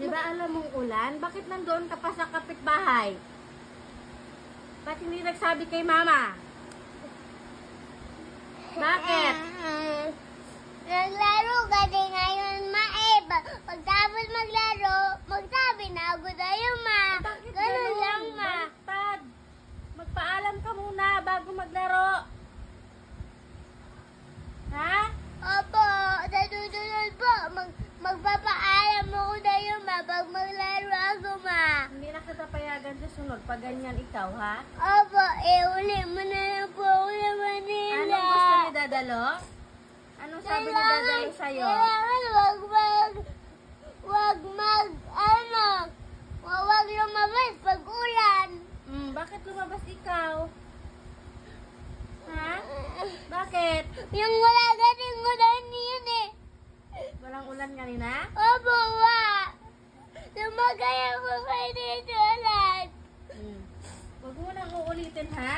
Di ba alam mong ulan? Bakit nandoon ka pa sa kapitbahay? Ba't hindi nagsabi kay mama? Bakit? Naglaro kasi ngayon, ma. Pagtapos maglaro, magsabi na ako sa'yo, ma. Bakit Ganun lang, ma. Baliktad. Magpaalam ka muna bago maglaro. Ha? Opo, sa susunod po, magpapaalam ako sa'yo, ma. Pag maglaro ako, ma. Hindi na kita payagan sa sunod pag ganyan ikaw, ha? Opo, uli mo na lang po ako sa Manila. Anong gusto ni Dadalo? Anong sabi ni Dadalo sa'yo? Kailangan wag lumabas pag ulan. Bakit lumabas ikaw? Ha? Bakit? Yung wala gating ulan yun eh. Walang ulan kanina? Opo, wa. Lumagay ako kay dito ulan. Huwag mo nang uulitin, ha?